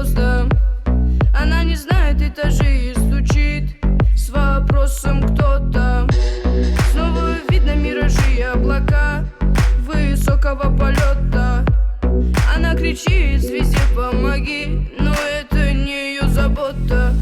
звездам. Она не знает этажей и стучит с вопросом, кто там. Снова видно миражи и облака высокого полета. Она кричит звезде помоги, но это не ее забота.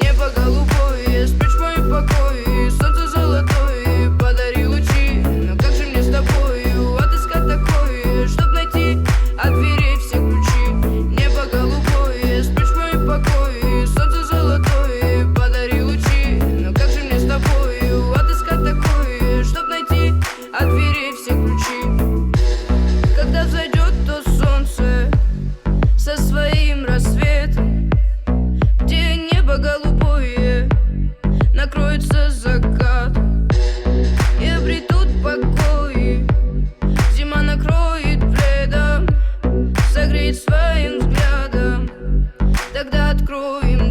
Небо голубое, спишь в моем покое, солнце золотое, подари лучи. Но как же мне с тобою отыскать такое, чтоб найти от дверей все ключи? Небо голубое, спишь в моем покое, солнце золотое, подари лучи. Но как же мне с тобою отыскать такое, чтоб найти от дверей все ключи? Когда взойдет то солнце со своим рассветом, где небо голубое накроется закат, и обретут покой, зима накроет пледом, согреет своим взглядом. Тогда откроем